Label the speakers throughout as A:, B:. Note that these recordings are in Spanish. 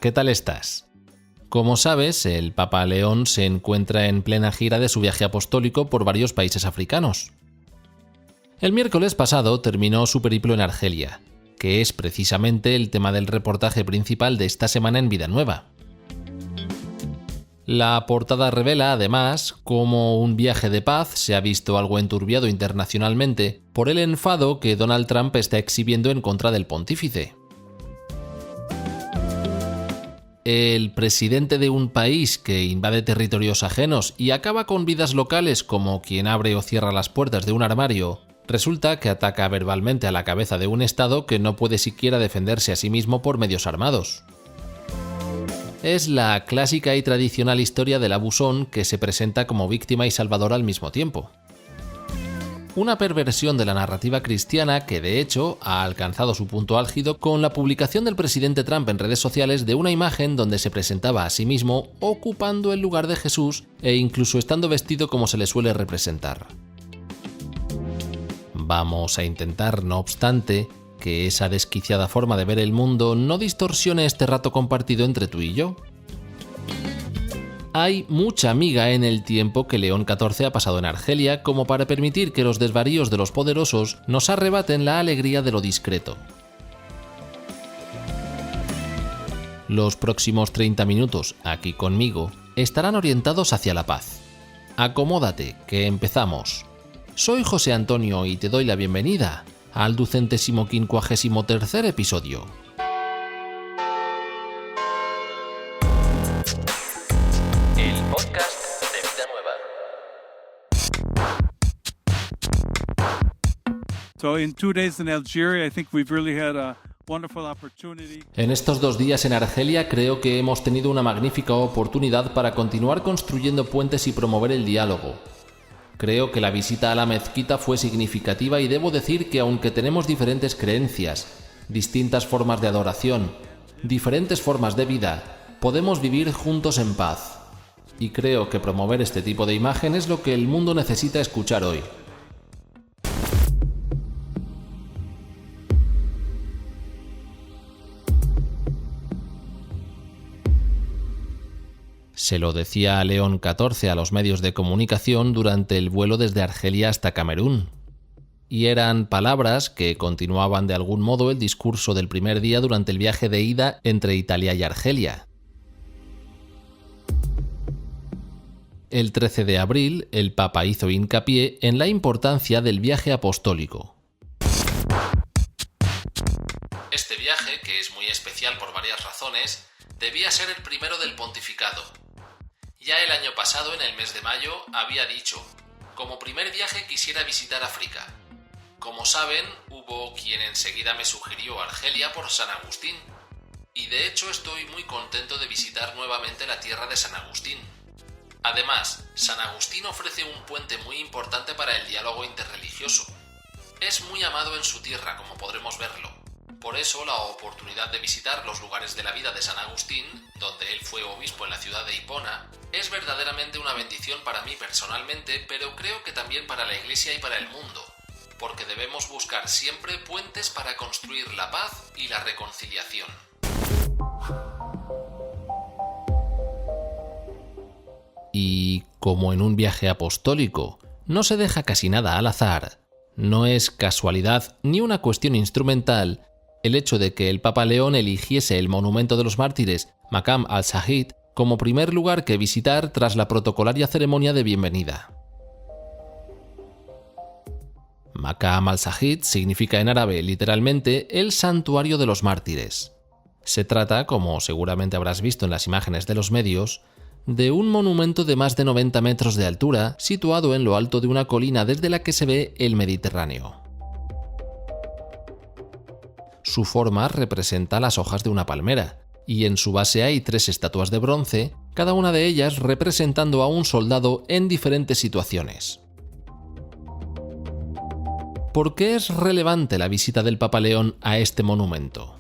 A: ¿qué tal estás? Como sabes, el Papa León se encuentra en plena gira de su viaje apostólico por varios países africanos. El miércoles pasado terminó su periplo en Argelia, que es precisamente el tema del reportaje principal de esta semana en Vida Nueva. La portada revela, además, cómo un viaje de paz se ha visto algo enturbiado internacionalmente por el enfado que Donald Trump está exhibiendo en contra del pontífice. El presidente de un país que invade territorios ajenos y acaba con vidas locales como quien abre o cierra las puertas de un armario, resulta que ataca verbalmente a la cabeza de un Estado que no puede siquiera defenderse a sí mismo por medios armados. Es la clásica y tradicional historia del abusón que se presenta como víctima y salvador al mismo tiempo. Una perversión de la narrativa cristiana que, de hecho, ha alcanzado su punto álgido con la publicación del presidente Trump en redes sociales de una imagen donde se presentaba a sí mismo ocupando el lugar de Jesús e incluso estando vestido como se le suele representar. Vamos a intentar, no obstante, que esa desquiciada forma de ver el mundo no distorsione este rato compartido entre tú y yo. Hay mucha miga en el tiempo que León XIV ha pasado en Argelia como para permitir que los desvaríos de los poderosos nos arrebaten la alegría de lo discreto. Los próximos 30 minutos, aquí conmigo, estarán orientados hacia la paz. Acomódate, que empezamos. Soy José Antonio y te doy la bienvenida al 253º episodio.
B: El podcast de Vida Nueva.
C: So in 2 days in Algeria, I think we've really had a wonderful opportunity.
A: En estos 2 días en Argelia creo que hemos tenido una magnífica oportunidad para continuar construyendo puentes y promover el diálogo. Creo que la visita a la mezquita fue significativa y debo decir que aunque tenemos diferentes creencias, distintas formas de adoración, diferentes formas de vida, podemos vivir juntos en paz. Y creo que promover este tipo de imagen es lo que el mundo necesita escuchar hoy. Se lo decía a León XIV a los medios de comunicación durante el vuelo desde Argelia hasta Camerún. Y eran palabras que continuaban de algún modo el discurso del primer día durante el viaje de ida entre Italia y Argelia. El 13 de abril, el Papa hizo hincapié en la importancia del viaje apostólico. Este viaje, que es muy especial por varias razones, debía ser el primero del pontificado. Ya el año pasado, en el mes de mayo, había dicho: como primer viaje quisiera visitar África. Como saben, hubo quien enseguida me sugirió Argelia por San Agustín. Y de hecho estoy muy contento de visitar nuevamente la tierra de San Agustín. Además, San Agustín ofrece un puente muy importante para el diálogo interreligioso. Es muy amado en su tierra, como podremos verlo. Por eso, la oportunidad de visitar los lugares de la vida de San Agustín, donde él fue obispo en la ciudad de Hipona, es verdaderamente una bendición para mí personalmente, pero creo que también para la Iglesia y para el mundo, porque debemos buscar siempre puentes para construir la paz y la reconciliación. Y como en un viaje apostólico, no se deja casi nada al azar, no es casualidad ni una cuestión instrumental el hecho de que el Papa León eligiese el monumento de los mártires, Maqam al-Shahid, como primer lugar que visitar tras la protocolaria ceremonia de bienvenida. Maqam al-Shahid significa en árabe literalmente el santuario de los mártires. Se trata, como seguramente habrás visto en las imágenes de los medios, de un monumento de más de 90 metros de altura situado en lo alto de una colina desde la que se ve el Mediterráneo. Su forma representa las hojas de una palmera, y en su base hay 3 estatuas de bronce, cada una de ellas representando a un soldado en diferentes situaciones. ¿Por qué es relevante la visita del Papa León a este monumento?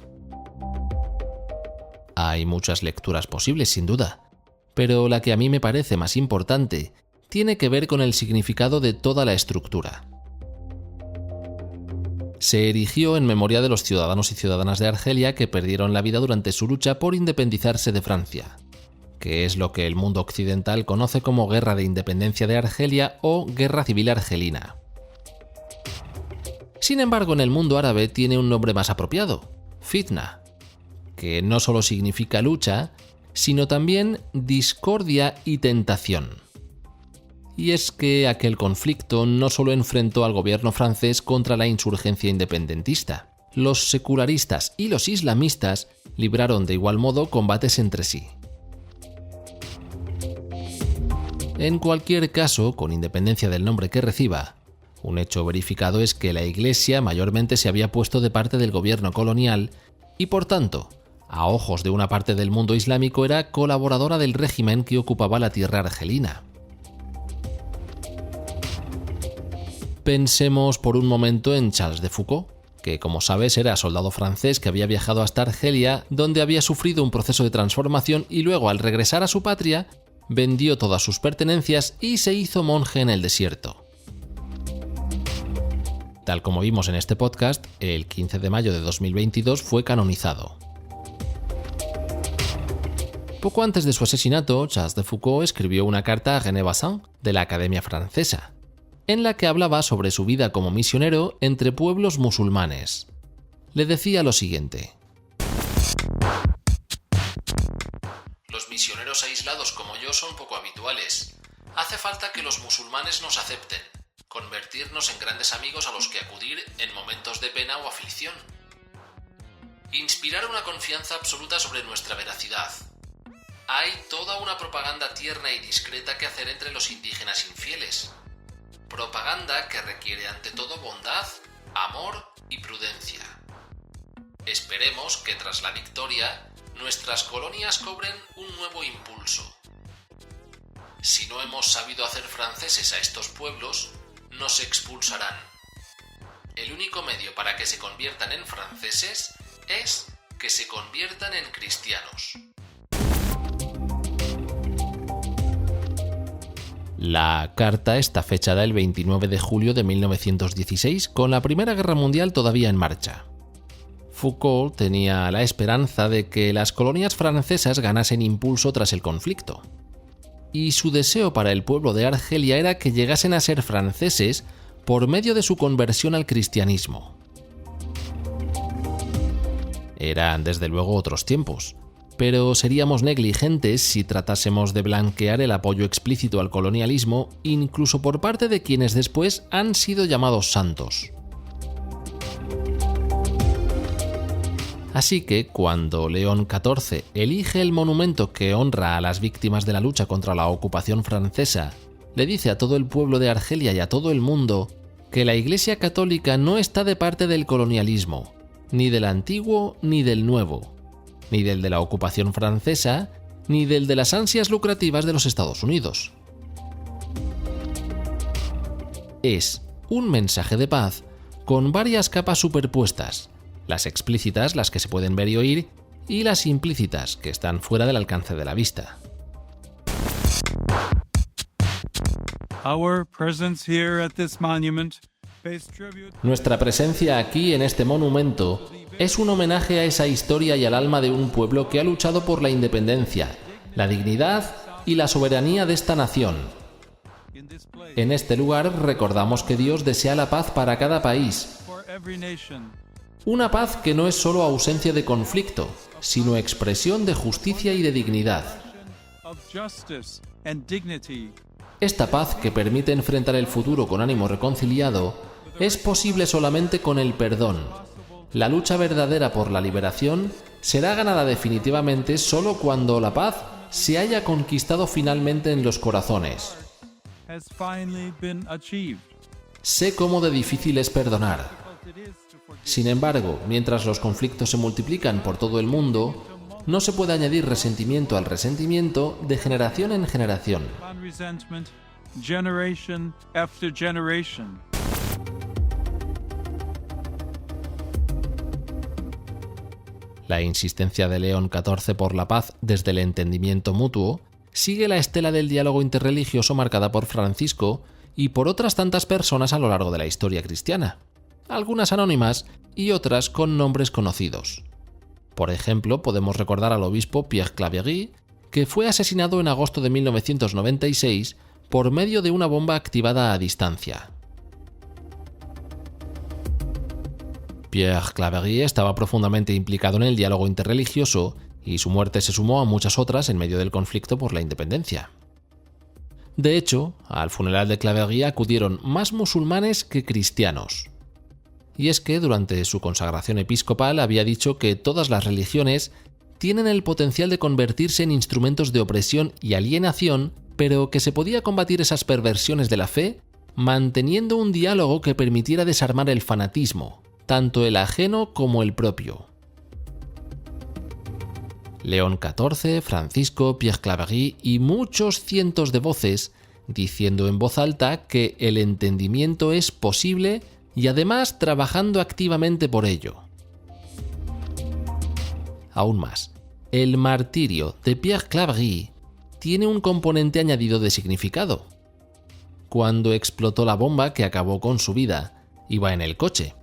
A: Hay muchas lecturas posibles, sin duda, pero la que a mí me parece más importante tiene que ver con el significado de toda la estructura. se erigió en memoria de los ciudadanos y ciudadanas de Argelia que perdieron la vida durante su lucha por independizarse de Francia, que es lo que el mundo occidental conoce como Guerra de Independencia de Argelia o Guerra Civil Argelina. Sin embargo, en el mundo árabe tiene un nombre más apropiado, fitna, que no solo significa lucha, sino también discordia y tentación. Y es que aquel conflicto no solo enfrentó al gobierno francés contra la insurgencia independentista. Los secularistas y los islamistas libraron de igual modo combates entre sí. En cualquier caso, con independencia del nombre que reciba, un hecho verificado es que la Iglesia mayormente se había puesto de parte del gobierno colonial y, por tanto, a ojos de una parte del mundo islámico era colaboradora del régimen que ocupaba la tierra argelina. Pensemos por un momento en Charles de Foucault, que como sabes era soldado francés que había viajado hasta Argelia, donde había sufrido un proceso de transformación y luego al regresar a su patria, vendió todas sus pertenencias y se hizo monje en el desierto. Tal como vimos en este podcast, el 15 de mayo de 2022 fue canonizado. Poco antes de su asesinato, Charles de Foucault escribió una carta a René Bazin, de la Academia Francesa, en la que hablaba sobre su vida como misionero entre pueblos musulmanes. Le decía lo siguiente:
D: Los misioneros aislados como yo son poco habituales. Hace falta que los musulmanes nos acepten, convertirnos en grandes amigos a los que acudir en momentos de pena o aflicción. Inspirar una confianza absoluta sobre nuestra veracidad. Hay toda una propaganda tierna y discreta que hacer entre los indígenas infieles. Propaganda que requiere ante todo bondad, amor y prudencia. Esperemos que tras la victoria, nuestras colonias cobren un nuevo impulso. Si no hemos sabido hacer franceses a estos pueblos, nos expulsarán. El único medio para que se conviertan en franceses es que se conviertan en cristianos.
A: La carta está fechada el 29 de julio de 1916, con la Primera Guerra Mundial todavía en marcha. Foucault tenía la esperanza de que las colonias francesas ganasen impulso tras el conflicto. Y su deseo para el pueblo de Argelia era que llegasen a ser franceses por medio de su conversión al cristianismo. Eran desde luego otros tiempos, pero seríamos negligentes si tratásemos de blanquear el apoyo explícito al colonialismo, incluso por parte de quienes después han sido llamados santos. Así que, cuando León XIV elige el monumento que honra a las víctimas de la lucha contra la ocupación francesa, le dice a todo el pueblo de Argelia y a todo el mundo que la Iglesia Católica no está de parte del colonialismo, ni del antiguo ni del nuevo, ni del de la ocupación francesa, ni del de las ansias lucrativas de los Estados Unidos. Es un mensaje de paz con varias capas superpuestas, las explícitas, las que se pueden ver y oír, y las implícitas, que están fuera del alcance de la vista.
C: Our presence here at this monument pays tribute.
A: Nuestra presencia aquí en este monumento es un homenaje a esa historia y al alma de un pueblo que ha luchado por la independencia, la dignidad y la soberanía de esta nación.
C: In this place
A: En este lugar recordamos que Dios desea la paz para cada país,
C: for every nation.
A: una paz que no es solo ausencia de conflicto, sino expresión de justicia y de dignidad.
C: Of justice and dignity.
A: Esta paz que permite enfrentar el futuro con ánimo reconciliado es posible solamente con el perdón. La lucha verdadera por la liberación será ganada definitivamente solo cuando la paz se haya conquistado finalmente en los corazones.
C: Has finally been achieved.
A: Sé cómo de difícil es perdonar.
C: It is to forgive.
A: Sin embargo, mientras los conflictos se multiplican por todo el mundo, no se puede añadir resentimiento al resentimiento de generación en generación.
C: On resentment, generation after generation.
A: La insistencia de León XIV por la paz desde el entendimiento mutuo sigue la estela del diálogo interreligioso marcada por Francisco y por otras tantas personas a lo largo de la historia cristiana. algunas anónimas y otras con nombres conocidos. Por ejemplo, podemos recordar al obispo Pierre Claverie, que fue asesinado en agosto de 1996 por medio de una bomba activada a distancia. Pierre Claverie estaba profundamente implicado en el diálogo interreligioso y su muerte se sumó a muchas otras en medio del conflicto por la independencia. De hecho, al funeral de Claverie acudieron más musulmanes que cristianos. Y es que durante su consagración episcopal había dicho que todas las religiones tienen el potencial de convertirse en instrumentos de opresión y alienación, pero que se podía combatir esas perversiones de la fe manteniendo un diálogo que permitiera desarmar el fanatismo, tanto el ajeno como el propio. León XIV, Francisco, Pierre Claverie y muchos cientos de voces diciendo en voz alta que el entendimiento es posible y además trabajando activamente por ello. Aún más, el martirio de Pierre Claverie tiene un componente añadido de significado. Cuando explotó la bomba que acabó con su vida, iba en el coche.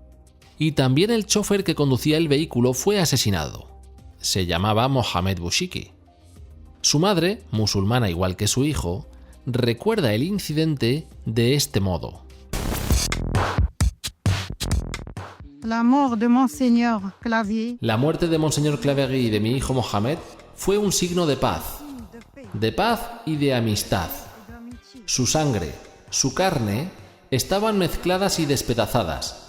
A: Y también el chofer que conducía el vehículo fue asesinado. Se llamaba Mohamed Bouchiki. Su madre, musulmana igual que su hijo, recuerda el incidente de este modo.
E: La muerte de Monseñor Clavier.
A: La muerte de Monseñor Claverie y de mi hijo Mohamed fue un signo de paz y de amistad. Su sangre, su carne, estaban mezcladas y despedazadas.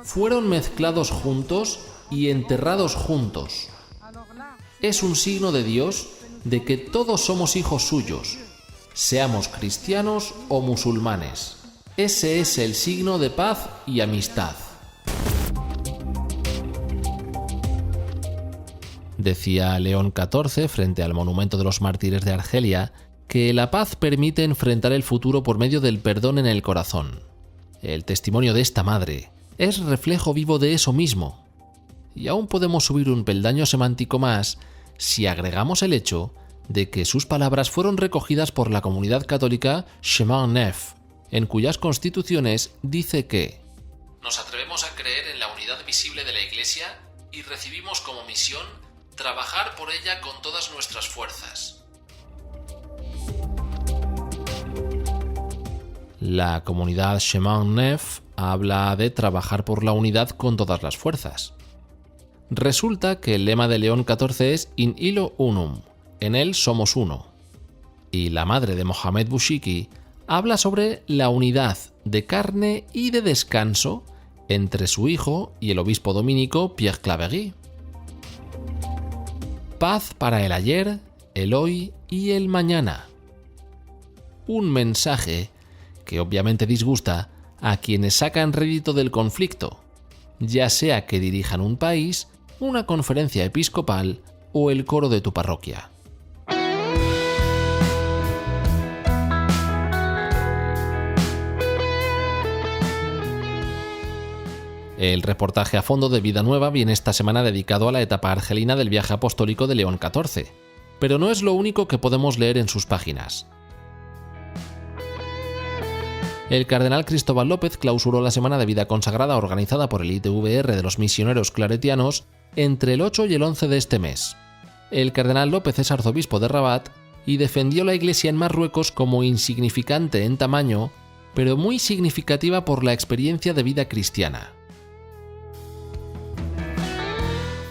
A: Fueron mezclados juntos y enterrados juntos. Es un signo de Dios de que todos somos hijos suyos, seamos cristianos o musulmanes. Ese es el signo de paz y amistad. Decía León XIV frente al monumento de los mártires de Argelia que la paz permite enfrentar el futuro por medio del perdón en el corazón. El testimonio de esta madre es reflejo vivo de eso mismo. Y aún podemos subir un peldaño semántico más si agregamos el hecho de que sus palabras fueron recogidas por la comunidad católica Chemin Neuf, en cuyas constituciones dice que
D: nos atrevemos a creer en la unidad visible de la Iglesia y recibimos como misión trabajar por ella con todas nuestras fuerzas.
A: La comunidad Chemin Neuf habla de trabajar por la unidad con todas las fuerzas. Resulta que el lema de León XIV es In illo unum, en él somos uno. Y la madre de Mohamed Bouchiki habla sobre la unidad de carne y de descanso entre su hijo y el obispo dominico Pierre Claverie. Paz para el ayer, el hoy y el mañana. Un mensaje que obviamente disgusta a quienes sacan rédito del conflicto, ya sea que dirijan un país, una conferencia episcopal o el coro de tu parroquia. El reportaje a fondo de Vida Nueva viene esta semana dedicado a la etapa argelina del viaje apostólico de León XIV, pero no es lo único que podemos leer en sus páginas. El cardenal Cristóbal López clausuró la Semana de Vida Consagrada organizada por el ITVR de los misioneros claretianos entre el 8 y el 11 de este mes. El cardenal López es arzobispo de Rabat y defendió la Iglesia en Marruecos como insignificante en tamaño, pero muy significativa por la experiencia de vida cristiana.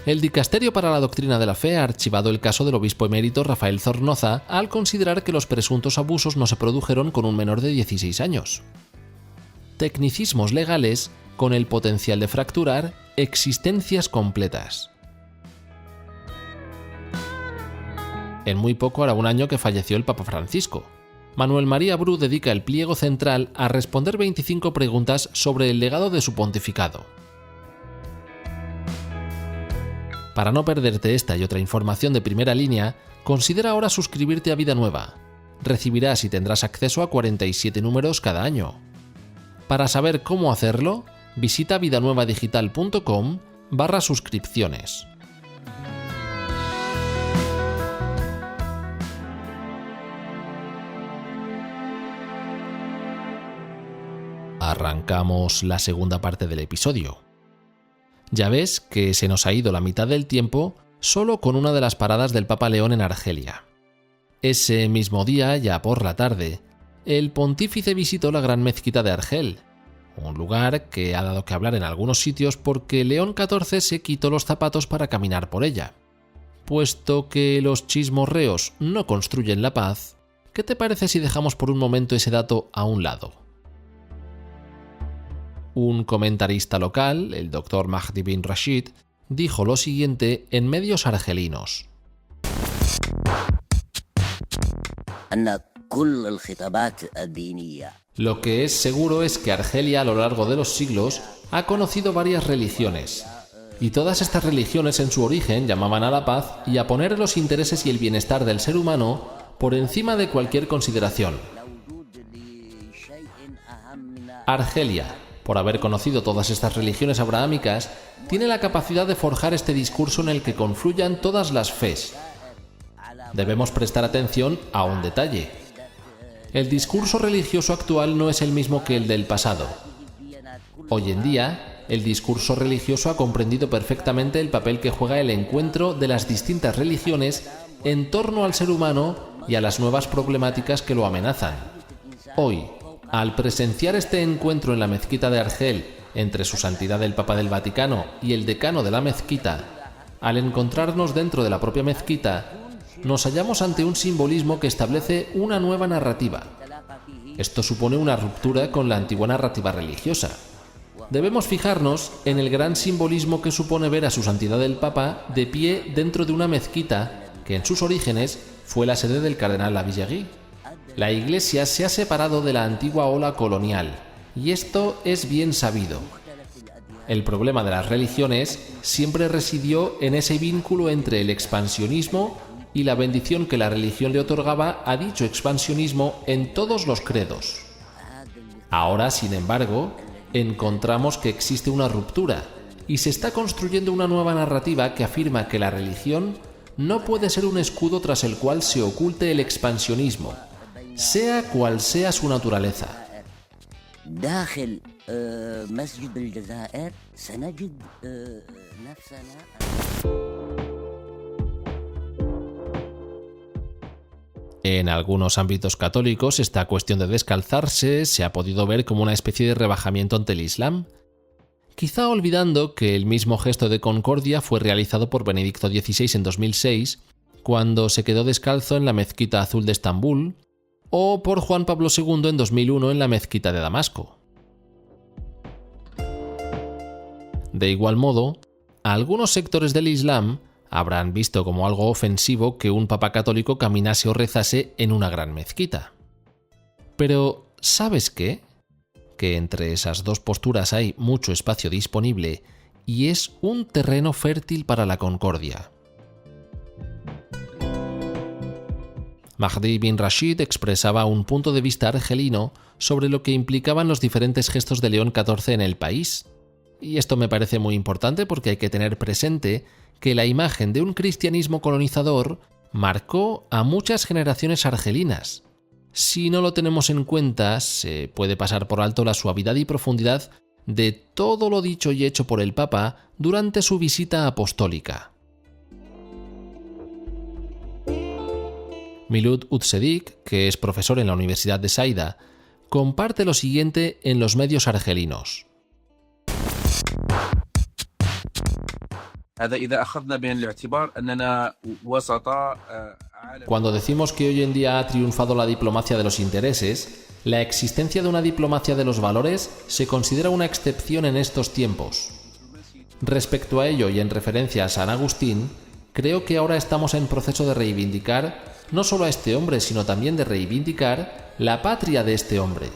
A: El Dicasterio para la Doctrina de la Fe ha archivado el caso del obispo emérito Rafael Zornoza al considerar que los presuntos abusos no se produjeron con un menor de 16 años. Tecnicismos legales con el potencial de fracturar existencias completas. En muy poco hará un año que falleció el Papa Francisco. Manuel María Bru dedica el pliego central a responder 25 preguntas sobre el legado de su pontificado. Para no perderte esta y otra información de primera línea, considera ahora suscribirte a Vida Nueva. Recibirás y tendrás acceso a 47 números cada año. Para saber cómo hacerlo, visita vidanuevadigital.com/suscripciones. arrancamos la segunda parte del episodio. Ya ves que se nos ha ido la mitad del tiempo solo con una de las paradas del Papa León en Argelia. Ese mismo día, ya por la tarde, el pontífice visitó la gran mezquita de Argel, un lugar que ha dado que hablar en algunos sitios porque León XIV se quitó los zapatos para caminar por ella. Puesto que los chismorreos no construyen la paz, ¿qué te parece si dejamos por un momento ese dato a un lado? Un comentarista local, el Dr. Mahdi bin Rashid, dijo lo siguiente en medios argelinos. Lo que es seguro es que Argelia a lo largo de los siglos ha conocido varias religiones, y todas estas religiones en su origen llamaban a la paz y a poner los intereses y el bienestar del ser humano por encima de cualquier consideración. Argelia, por haber conocido todas estas religiones abrahámicas, tiene la capacidad de forjar este discurso en el que confluyan todas las fes. Debemos prestar atención a un detalle. El discurso religioso actual no es el mismo que el del pasado. Hoy en día, el discurso religioso ha comprendido perfectamente el papel que juega el encuentro de las distintas religiones en torno al ser humano y a las nuevas problemáticas que lo amenazan. Hoy, al presenciar este encuentro en la mezquita de Argel entre su santidad el Papa del Vaticano y el decano de la mezquita, al encontrarnos dentro de la propia mezquita, nos hallamos ante un simbolismo que establece una nueva narrativa. Esto supone una ruptura con la antigua narrativa religiosa. Debemos fijarnos en el gran simbolismo que supone ver a su santidad el Papa de pie dentro de una mezquita que en sus orígenes fue la sede del cardenal Lavillenie. La Iglesia se ha separado de la antigua ola colonial, y esto es bien sabido. El problema de las religiones siempre residió en ese vínculo entre el expansionismo y la bendición que la religión le otorgaba a dicho expansionismo en todos los credos. Ahora, sin embargo, encontramos que existe una ruptura y se está construyendo una nueva narrativa que afirma que la religión no puede ser un escudo tras el cual se oculte el expansionismo, sea cual sea su naturaleza. En algunos ámbitos católicos, esta cuestión de descalzarse se ha podido ver como una especie de rebajamiento ante el Islam, quizá olvidando que el mismo gesto de concordia fue realizado por Benedicto XVI en 2006, cuando se quedó descalzo en la Mezquita Azul de Estambul, o por Juan Pablo II en 2001 en la Mezquita de Damasco. De igual modo, algunos sectores del Islam habrán visto como algo ofensivo que un papa católico caminase o rezase en una gran mezquita. Pero, ¿sabes qué? Que entre esas dos posturas hay mucho espacio disponible y es un terreno fértil para la concordia. Mahdi bin Rashid expresaba un punto de vista argelino sobre lo que implicaban los diferentes gestos de León XIV en el país. Y esto me parece muy importante porque hay que tener presente que la imagen de un cristianismo colonizador marcó a muchas generaciones argelinas. Si no lo tenemos en cuenta, se puede pasar por alto la suavidad y profundidad de todo lo dicho y hecho por el Papa durante su visita apostólica. Milud Utsedik, que es profesor en la Universidad de Saida, comparte lo siguiente en los medios argelinos. Cuando decimos que hoy en día ha triunfado la diplomacia de los intereses, la existencia de una diplomacia de los valores se considera una excepción en estos tiempos. Respecto a ello y en referencia a San Agustín, creo que ahora estamos en proceso de reivindicar no solo a este hombre, sino también de reivindicar la patria de este hombre.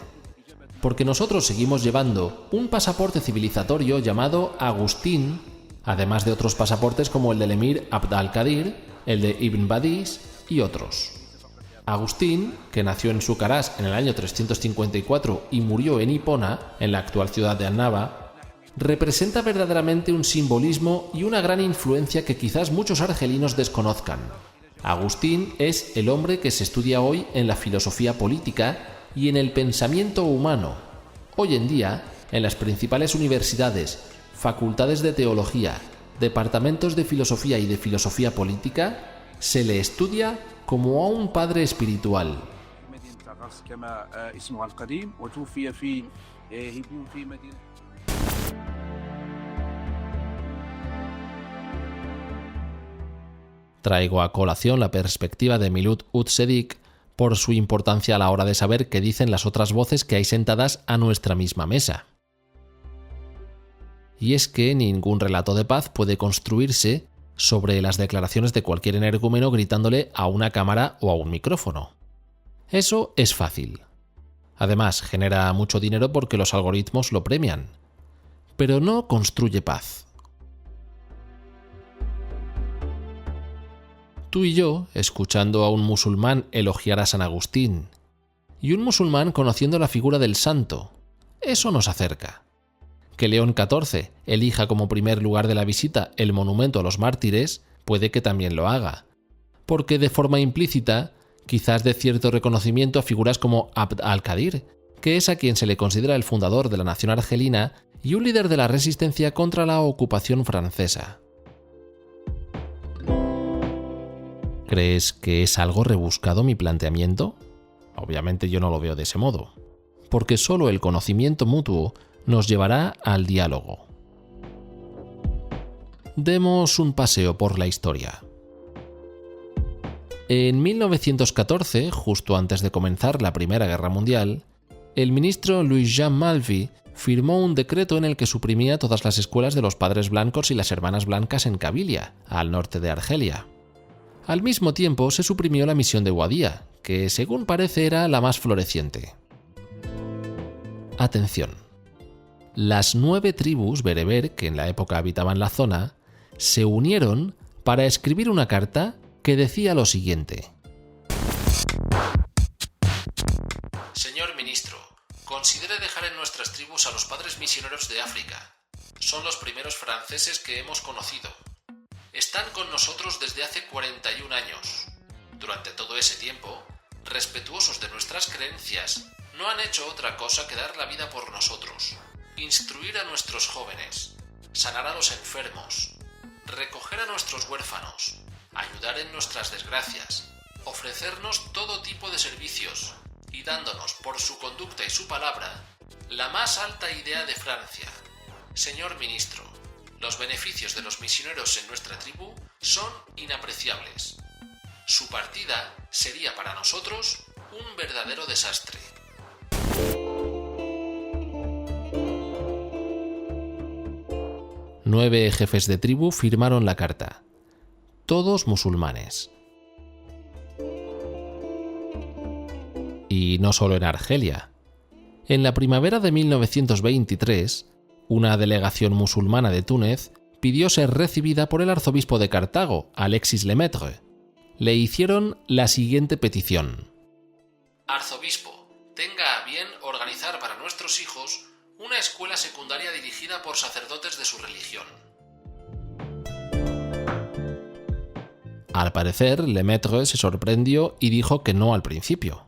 A: Porque nosotros seguimos llevando un pasaporte civilizatorio llamado Agustín, además de otros pasaportes como el del emir Abd al-Qadir, el de Ibn Badis y otros. Agustín, que nació en Sucarás en el año 354 y murió en Hipona, en la actual ciudad de Annaba, representa verdaderamente un simbolismo y una gran influencia que quizás muchos argelinos desconozcan. Agustín es el hombre que se estudia hoy en la filosofía política y en el pensamiento humano, Hoy en día, en las principales universidades, facultades de teología, departamentos de filosofía y de filosofía política, se le estudia como a un padre espiritual. Traigo a colación la perspectiva de Milut Utsedik por su importancia a la hora de saber qué dicen las otras voces que hay sentadas a nuestra misma mesa. Y es que ningún relato de paz puede construirse sobre las declaraciones de cualquier energúmeno gritándole a una cámara o a un micrófono. Eso es fácil. Además, genera mucho dinero porque los algoritmos lo premian. Pero no construye paz. Tú y yo, escuchando a un musulmán elogiar a San Agustín, y un musulmán conociendo la figura del santo, eso nos acerca. Que León XIV elija como primer lugar de la visita el monumento a los mártires, puede que también lo haga, porque de forma implícita, quizás dé cierto reconocimiento a figuras como Abd al-Qadir, que es a quien se le considera el fundador de la nación argelina y un líder de la resistencia contra la ocupación francesa. ¿Crees que es algo rebuscado mi planteamiento? Obviamente yo no lo veo de ese modo, porque solo el conocimiento mutuo nos llevará al diálogo. Demos un paseo por la historia. En 1914, justo antes de comenzar la Primera Guerra Mundial, el ministro Louis-Jean Malvy firmó un decreto en el que suprimía todas las escuelas de los padres blancos y las hermanas blancas en Kabilia, al norte de Argelia. Al mismo tiempo se suprimió la misión de Guadía, que según parece era la más floreciente. Atención. Las 9 tribus bereber que en la época habitaban la zona se unieron para escribir una carta que decía lo siguiente.
D: Señor ministro, considere dejar en nuestras tribus a los padres misioneros de África. Son los primeros franceses que hemos conocido. Están con nosotros desde hace 41 años. Durante todo ese tiempo, respetuosos de nuestras creencias, no han hecho otra cosa que dar la vida por nosotros, instruir a nuestros jóvenes, sanar a los enfermos, recoger a nuestros huérfanos, ayudar en nuestras desgracias, ofrecernos todo tipo de servicios y dándonos por su conducta y su palabra la más alta idea de Francia. Señor ministro, los beneficios de los misioneros en nuestra tribu son inapreciables. Su partida sería para nosotros un verdadero desastre.
A: Nueve jefes de tribu firmaron la carta, todos musulmanes. Y no solo en Argelia. En la primavera de 1923, una delegación musulmana de Túnez pidió ser recibida por el arzobispo de Cartago, Alexis Lemaitre. Le hicieron la siguiente petición.
D: Arzobispo, tenga a bien organizar para nuestros hijos una escuela secundaria dirigida por sacerdotes de su religión.
A: Al parecer, Lemaitre se sorprendió y dijo que no al principio,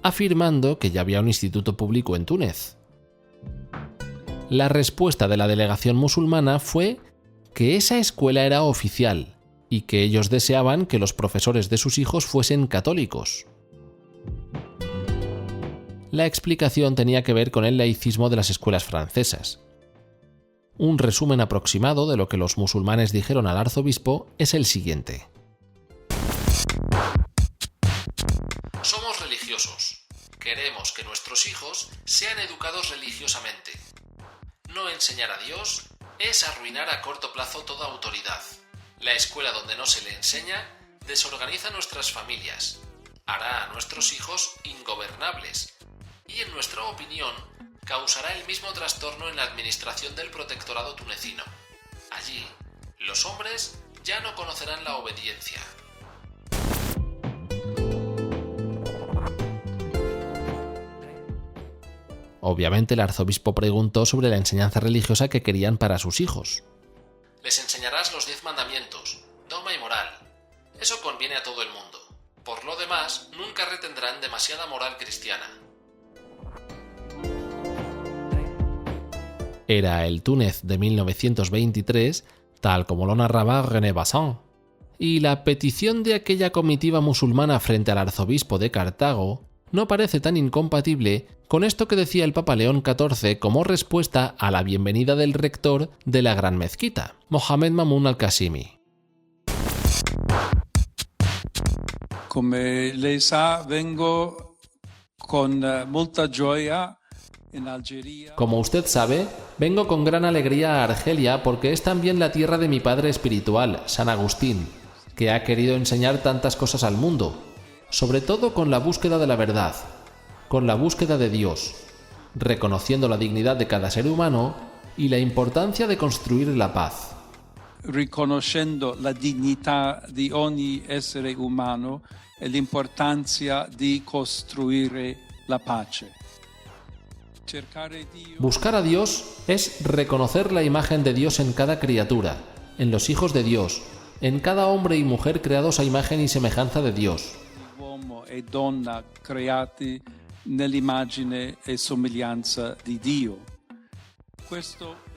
A: afirmando que ya había un instituto público en Túnez. La respuesta de la delegación musulmana fue que esa escuela era oficial y que ellos deseaban que los profesores de sus hijos fuesen católicos. La explicación tenía que ver con el laicismo de las escuelas francesas. Un resumen aproximado de lo que los musulmanes dijeron al arzobispo es el siguiente.
D: Somos religiosos. Queremos que nuestros hijos sean educados religiosamente. No enseñar a Dios es arruinar a corto plazo toda autoridad. La escuela donde no se le enseña desorganiza nuestras familias, hará a nuestros hijos ingobernables y, en nuestra opinión, causará el mismo trastorno en la administración del protectorado tunecino. Allí, los hombres ya no conocerán la obediencia.
A: Obviamente el arzobispo preguntó sobre la enseñanza religiosa que querían para sus hijos.
D: Les enseñarás los 10 mandamientos, dogma y moral. Eso conviene a todo el mundo. Por lo demás, nunca retendrán demasiada moral cristiana.
A: era el Túnez de 1923, tal como lo narraba René Bassin. Y la petición de aquella comitiva musulmana frente al arzobispo de Cartago no parece tan incompatible con esto que decía el Papa León XIV como respuesta a la bienvenida del rector de la Gran Mezquita, Mohammed Mamun al-Qasimi.
C: Come lei sa, vengo con molta gioia in Algeria.
A: Como usted sabe, vengo con gran alegría a Argelia porque es también la tierra de mi padre espiritual, San Agustín, que ha querido enseñar tantas cosas al mundo, sobre todo con la búsqueda de la verdad, con la búsqueda de Dios, reconociendo la dignidad de cada ser humano y la importancia de construir la paz.
C: Riconoscendo la dignità di ogni essere umano e l'importanza di costruire la pace.
A: Buscar a Dios es reconocer la imagen de Dios en cada criatura, en los hijos de Dios, en cada hombre y mujer creados a imagen y semejanza de Dios.
C: Uomo e donna creati nell'immagine e somiglianza di Dio.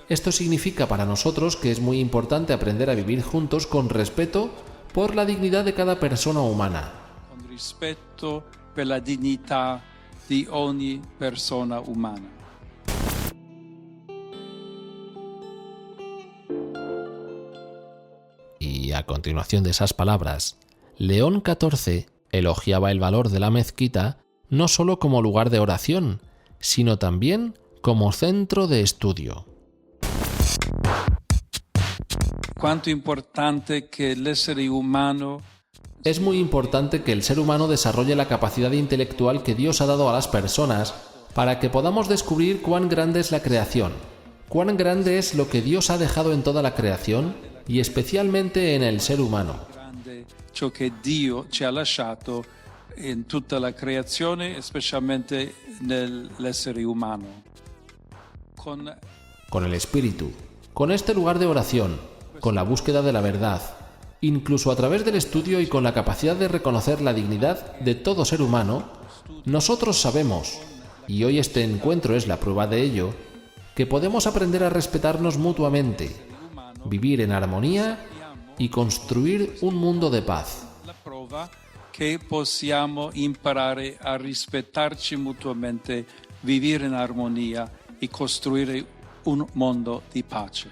A: Esto significa para nosotros que es muy importante aprender a vivir juntos con respeto por la dignidad de cada persona humana.
C: Con rispetto per la dignità di ogni persona umana.
A: Y a continuación de esas palabras, León XIV elogiaba el valor de la mezquita no solo como lugar de oración, sino también como centro de estudio.
C: Quanto importante che l'essere umano
A: Es muy importante que el ser humano desarrolle la capacidad intelectual que Dios ha dado a las personas para que podamos descubrir cuán grande es la creación, cuán grande es lo que Dios ha dejado en toda la creación y especialmente en el ser humano.
C: grande ciò che Dio ci ha lasciato in tutta la creazione, specialmente nell'essere umano.
A: Con el espíritu, con este lugar de oración, con la búsqueda de la verdad, incluso a través del estudio y con la capacidad de reconocer la dignidad de todo ser humano, nosotros sabemos, y hoy este encuentro es la prueba de ello, que podemos aprender a respetarnos mutuamente, vivir en armonía y construir un mundo de paz.
C: La prova che possiamo imparare a rispettarci mutuamente, vivere in armonia e costruire un mondo di pace.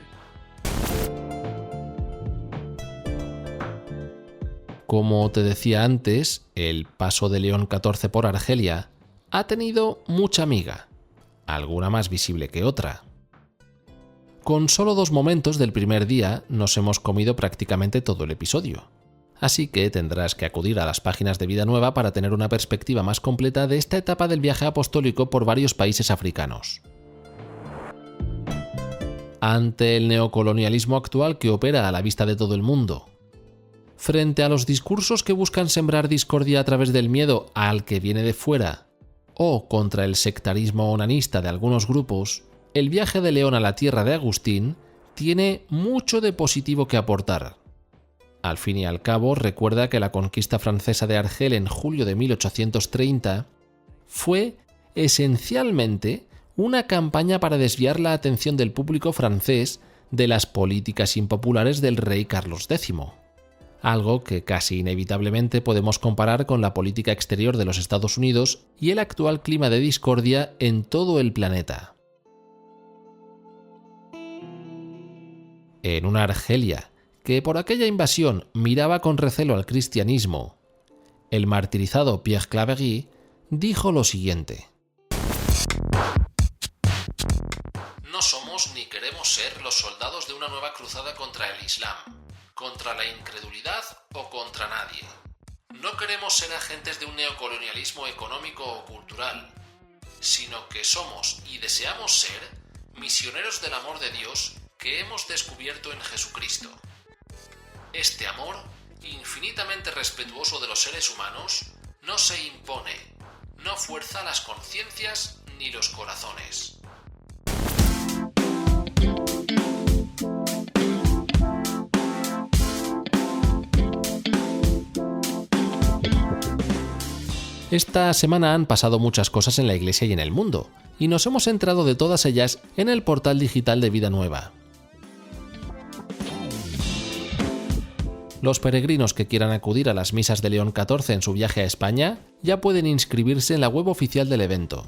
A: Como te decía antes, el paso de León XIV por Argelia ha tenido mucha miga, alguna más visible que otra. Con solo 2 momentos del primer día nos hemos comido prácticamente todo el episodio, así que tendrás que acudir a las páginas de Vida Nueva para tener una perspectiva más completa de esta etapa del viaje apostólico por varios países africanos. Ante el neocolonialismo actual que opera a la vista de todo el mundo, frente a los discursos que buscan sembrar discordia a través del miedo al que viene de fuera, o contra el sectarismo onanista de algunos grupos, el viaje de León a la tierra de Agustín tiene mucho de positivo que aportar. Al fin y al cabo, recuerda que la conquista francesa de Argel en julio de 1830 fue esencialmente una campaña para desviar la atención del público francés de las políticas impopulares del rey Carlos X. Algo que casi inevitablemente podemos comparar con la política exterior de los Estados Unidos y el actual clima de discordia en todo el planeta. En una Argelia que por aquella invasión miraba con recelo al cristianismo, el martirizado Pierre Claverie dijo lo siguiente:
D: No somos ni queremos ser los soldados de una nueva cruzada contra el Islam, contra la incredulidad o contra nadie. No queremos ser agentes de un neocolonialismo económico o cultural, sino que somos y deseamos ser misioneros del amor de Dios que hemos descubierto en Jesucristo. Este amor, infinitamente respetuoso de los seres humanos, no se impone, no fuerza las conciencias ni los corazones.
A: Esta semana han pasado muchas cosas en la Iglesia y en el mundo, y nos hemos enterado de todas ellas en el portal digital de Vida Nueva. Los peregrinos que quieran acudir a las misas de León XIV en su viaje a España ya pueden inscribirse en la web oficial del evento.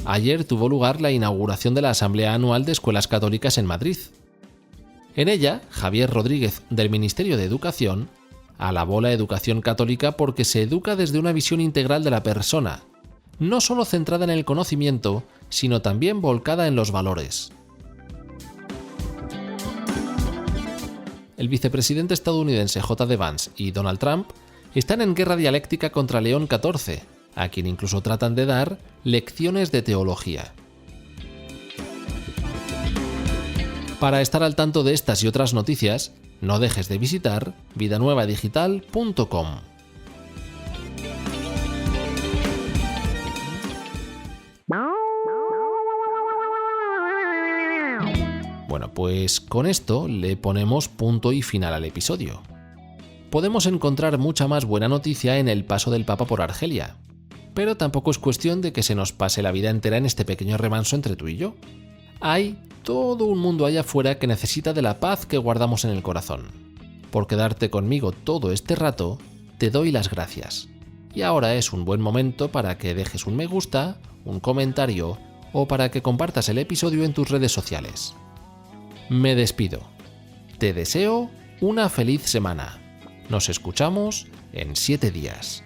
A: Ayer tuvo lugar la inauguración de la Asamblea Anual de Escuelas Católicas en Madrid. En ella, Javier Rodríguez, del Ministerio de Educación, alabó la educación católica porque se educa desde una visión integral de la persona, no solo centrada en el conocimiento, sino también volcada en los valores. El vicepresidente estadounidense J.D. Vance y Donald Trump están en guerra dialéctica contra León XIV, a quien incluso tratan de dar lecciones de teología. Para estar al tanto de estas y otras noticias, no dejes de visitar vidanuevadigital.com. Bueno, pues con esto le ponemos punto y final al episodio. Podemos encontrar mucha más buena noticia en el paso del Papa por Argelia, pero tampoco es cuestión de que se nos pase la vida entera en este pequeño remanso entre tú y yo. Hay todo un mundo allá afuera que necesita de la paz que guardamos en el corazón. Por quedarte conmigo todo este rato, te doy las gracias. Y ahora es un buen momento para que dejes un me gusta, un comentario o para que compartas el episodio en tus redes sociales. Me despido. Te deseo una feliz semana. Nos escuchamos en 7 días.